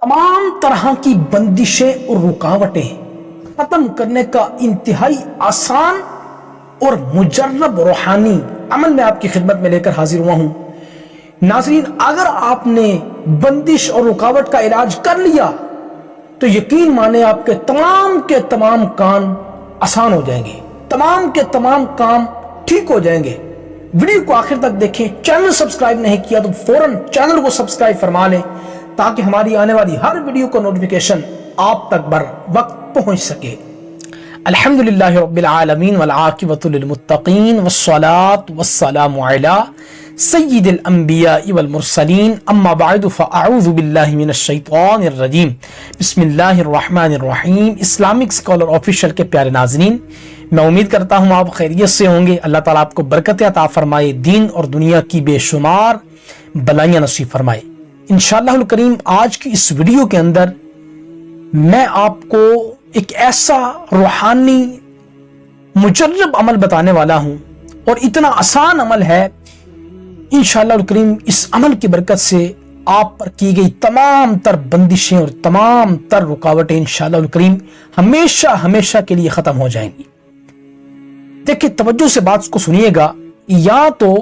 तमाम तरह की बंदिशें और रुकावटें खत्म करने का इंतहाई आसान और मुजर्रब रूहानी अमल में आपकी खिदमत में लेकर हाजिर हुआ हूं। नाज़रीन, अगर आपने बंदिश और रुकावट का इलाज कर लिया तो यकीन माने आपके तमाम के तमाम काम आसान हो जाएंगे, तमाम के तमाम काम ठीक हो जाएंगे। वीडियो को आखिर तक देखें। चैनल सब्सक्राइब नहीं किया तो फौरन चैनल को सब्सक्राइब फरमा लें ताकि हमारी आने वाली हर वीडियो का नोटिफिकेशन आप तक बर वक्त पहुंच सके। अल्हम्दुलिल्लाहि रब्बिल आलमीन वल आकिबतु लिल मुत्तकीन वस्सलातु वस्सलामु अला सय्यिदिल अंबिया वल मुरसलीन अम्मा बअदु फअऊज़ु बिल्लाहि मिनश शैतानिर रजीम बिस्मिल्लाहिर रहमानिर रहीम। इस्लामिक स्कॉलर ऑफिशियल के प्यारे नाज़रीन, मैं उम्मीद करता हूँ आप खैरियत से होंगे। अल्लाह ताला आपको बरकत अता फरमाए, दीन और दुनिया की बेशुमार भलाइयाँ नसीब फरमाए इंशाअल्लाह करीम। आज की इस वीडियो के अंदर मैं आपको एक ऐसा रूहानी मुजर्रब अमल बताने वाला हूं और इतना आसान अमल है इंशाअल्लाह करीम। इस अमल की बरकत से आप पर की गई तमाम तर बंदिशें और तमाम तर रुकावटें इंशाअल्लाह करीम हमेशा हमेशा के लिए खत्म हो जाएंगी। देखिए, तवज्जो से बात को सुनिएगा। या तो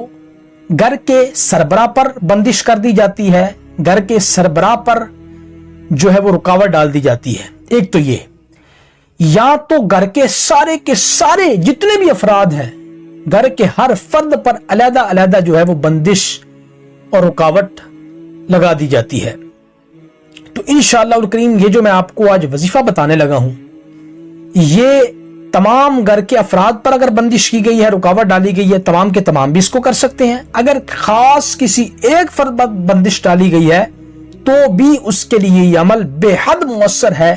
घर के सरबराह पर बंदिश कर दी जाती है, घर के सरबराह पर जो है वो रुकावट डाल दी जाती है, एक तो ये। या तो घर के सारे जितने भी अफराद हैं, घर के हर फर्द पर अलग अलग जो है वो बंदिश और रुकावट लगा दी जाती है। तो इंशाअल्लाह करीम ये जो मैं आपको आज वजीफा बताने लगा हूं, ये तमाम घर के अफराद पर अगर बंदिश की गई है, रुकावट डाली गई है, तमाम के तमाम भी इसको कर सकते हैं। अगर खास किसी एक फर्द पर बंदिश डाली गई है तो भी उसके लिए ये अमल बेहद मुअस्सर है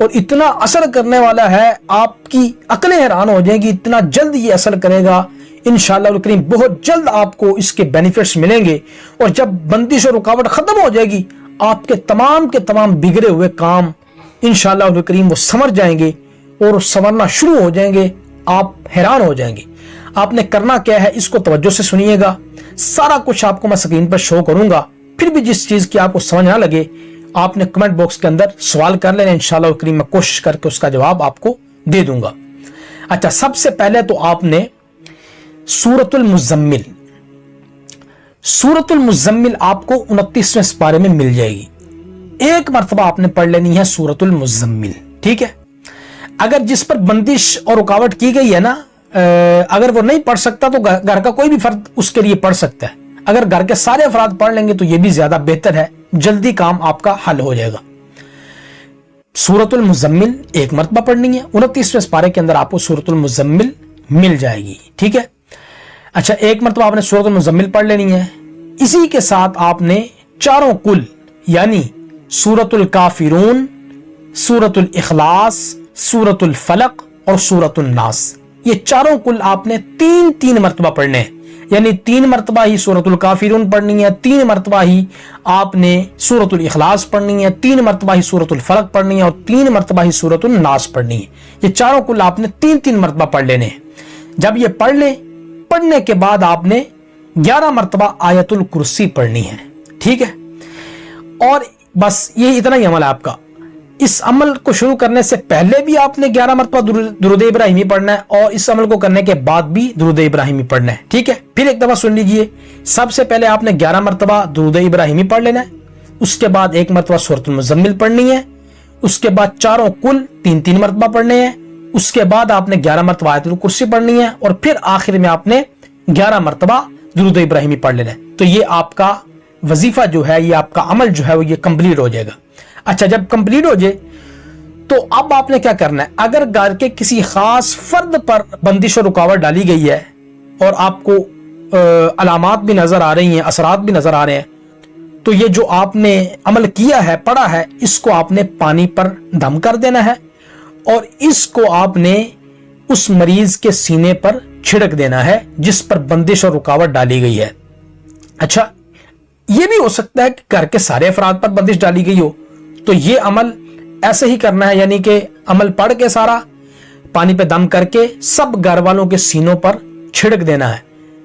और इतना असर करने वाला है, आपकी अकलें हैरान हो जाएंगी, इतना जल्द ये असर करेगा इंशाअल्लाह करीम। बहुत जल्द आपको इसके बेनिफिट्स मिलेंगे और जब बंदिश और रुकावट खत्म हो जाएगी, आपके तमाम बिगड़े हुए काम इंशाअल्लाह करीम वो संवर जाएंगे और संवरना शुरू हो जाएंगे। आप हैरान हो जाएंगे। आपने करना क्या है, इसको तवज्जो से सुनिएगा। सारा कुछ आपको मैं स्क्रीन पर शो करूंगा। फिर भी जिस चीज की आपको समझ ना लगे, आपने कमेंट बॉक्स के अंदर सवाल कर लेना, इंशाअल्लाह करीम मैं कोशिश करके उसका जवाब आपको दे दूंगा। अच्छा, सबसे पहले तो आपने सूरतुल मुज़म्मिल आपको 29वें पारे में मिल जाएगी। एक मर्तबा आपने पढ़ लेनी है सूरतुल मुज़म्मिल, ठीक है। अगर जिस पर बंदिश और रुकावट की गई है ना, अगर वो नहीं पढ़ सकता तो घर का कोई भी फर्द उसके लिए पढ़ सकता है। अगर घर के सारे अफराद पढ़ लेंगे तो ये भी ज्यादा बेहतर है, जल्दी काम आपका हल हो जाएगा। सूरतुल मुज़म्मिल एक मर्तबा पढ़नी है, 29वें पारे के अंदर आपको सूरतुल मुज़म्मिल मिल जाएगी, ठीक है। अच्छा, एक मर्तबा आपने सूरतुल मुज़म्मिल पढ़ लेनी है। इसी के साथ आपने चारों कुल यानी सूरतुल काफिरून, सूरतुल इखलास, सूरतुल फलक और सूरतुल नास, ये चारों कुल आपने तीन मर्तबा पढ़ने हैं। यानी 3 मर्तबा ही सूरतुल काफिरून पढ़नी है, 3 मर्तबा ही आपने सूरतुल इखलास पढ़नी है, 3 मर्तबा ही सूरतुल फलक पढ़नी है और 3 मर्तबा ही सूरतुल नास पढ़नी है। ये चारों कुल आपने 3 मर्तबा पढ़ लेने हैं। जब ये पढ़ ले, पढ़ने के बाद आपने 11 मर्तबा आयतुल कुर्सी पढ़नी है, ठीक है। और बस ये इतना ही अमल है आपका। इस अमल को शुरू करने से पहले भी आपने 11 मरतबा दुरूद इब्राहिमी पढ़ना है और इस अमल को करने के बाद भी दुरूद इब्राहिमी पढ़ना है, ठीक है। फिर एक दफा सुन लीजिए। सबसे पहले आपने 11 मरतबा दुरूद इब्राहिमी पढ़ लेना है, उसके बाद 1 मरतबा सूरतुल मुज़म्मिल पढ़नी है, उसके बाद चारों कुल 3 मरतबा पढ़ने हैं, उसके बाद आपने 11 मरतबा आयतुल कुर्सी पढ़नी है और फिर आखिर में आपने 11 मरतबा दुरूद इब्राहिमी पढ़ लेना है। तो ये आपका वजीफा जो है, ये आपका अमल जो है वो ये कंप्लीट हो जाएगा। अच्छा, जब कंप्लीट हो जाए तो अब आपने क्या करना है, अगर घर के किसी खास फर्द पर बंदिश और रुकावट डाली गई है और आपको अलामात भी नजर आ रही हैं, असरात भी नजर आ रहे हैं, तो ये जो आपने अमल किया है, पढ़ा है, इसको आपने पानी पर दम कर देना है और इसको आपने उस मरीज के सीने पर छिड़क देना है जिस पर बंदिश और रुकावट डाली गई है। अच्छा, यह भी हो सकता है कि घर के सारे अफराद पर बंदिश डाली गई हो, तो ये अमल ऐसे ही करना है, यानी कि अमल पढ़ के सारा पानी पे दम करके सब घर वालों के सीनों पर छिड़क देना है।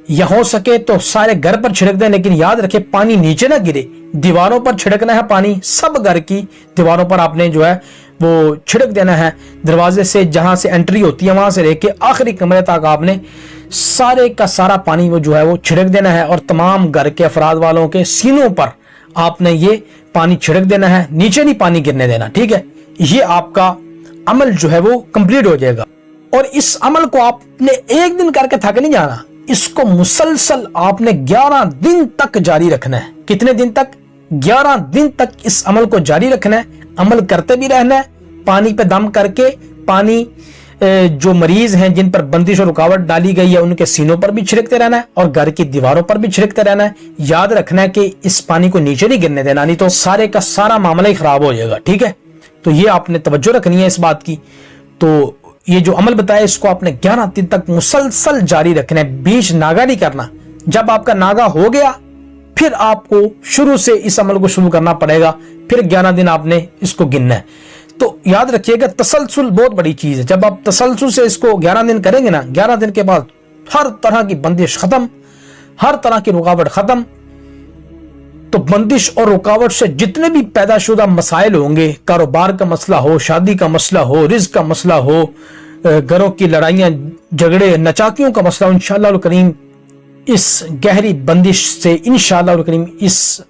یا ہو سکے تو سارے گھر پر چھڑک دیں، لیکن یاد رکھیں پانی نیچے نہ گرے، دیواروں پر چھڑکنا ہے پانی، سب گھر کی دیواروں پر آپ نے جو ہے وہ چھڑک دینا ہے، دروازے سے جہاں سے انٹری ہوتی ہے وہاں سے لے کے آخری کمرے تک آپ نے سارے کا سارا پانی وہ جو ہے وہ چھڑک دینا ہے، اور تمام گھر کے افراد والوں کے سینوں پر آپ نے یہ پانی چھڑک دینا ہے، نیچے نہیں پانی گرنے دینا، ٹھیک ہے؟ یہ آپ کا عمل جو ہے وہ کمپلیٹ ہو جائے گا، اور اس عمل کو آپ نے ایک دن کر کے تھک نہیں جانا، اس کو مسلسل آپ نے 11 دن تک جاری رکھنا ہے۔ کتنے دن تک؟ 11 دن تک اس عمل کو جاری رکھنا ہے، عمل کرتے بھی رہنا ہے، پانی پہ دم کر کے پانی جو مریض ہیں جن پر بندش اور رکاوٹ ڈالی گئی ہے ان کے سینوں پر بھی چھڑکتے رہنا ہے، اور گھر کی دیواروں پر بھی چھڑکتے رہنا ہے۔ یاد رکھنا ہے کہ اس پانی کو نیچے نہیں گرنے دینا، نہیں تو سارے کا سارا معاملہ ہی خراب ہو جائے گا، ٹھیک ہے؟ تو یہ آپ نے توجہ رکھنی ہے اس بات کی۔ تو یہ جو عمل بتایا اس کو آپ نے 11 دن تک مسلسل جاری رکھنا ہے، بیچ ناگا نہیں کرنا۔ جب آپ کا ناگا ہو گیا پھر آپ کو شروع سے اس عمل کو شروع کرنا پڑے گا، پھر 11 دن آپ نے اس کو گننا ہے۔ تو یاد رکھیے گا تسلسل بہت بڑی چیز ہے، جب آپ تسلسل سے اس کو 11 دن کریں گے نا، 11 دن کے بعد ہر طرح کی بندش ختم، ہر طرح کی رکاوٹ ختم۔ تو بندش اور رکاوٹ سے جتنے بھی پیدا شدہ مسائل ہوں گے، کاروبار کا مسئلہ ہو، شادی کا مسئلہ ہو، رزق کا مسئلہ ہو، گھروں کی لڑائیاں جھگڑے نچاکیوں کا مسئلہ، انشاءاللہ الکریم اس گہری بندش سے انشاءاللہ الکریم اس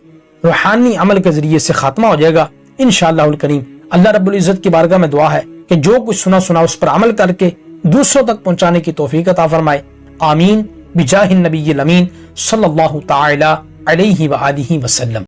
روحانی عمل کے ذریعے سے خاتمہ ہو جائے گا انشاءاللہ الکریم۔ اللہ رب العزت کی بارگاہ میں دعا ہے کہ جو کچھ سنا اس پر عمل کر کے دوسروں تک پہنچانے کی توفیق عطا فرمائے، آمین بجاہ النبی الامین صلی اللہ تعالی علیہ وآلہ وسلم۔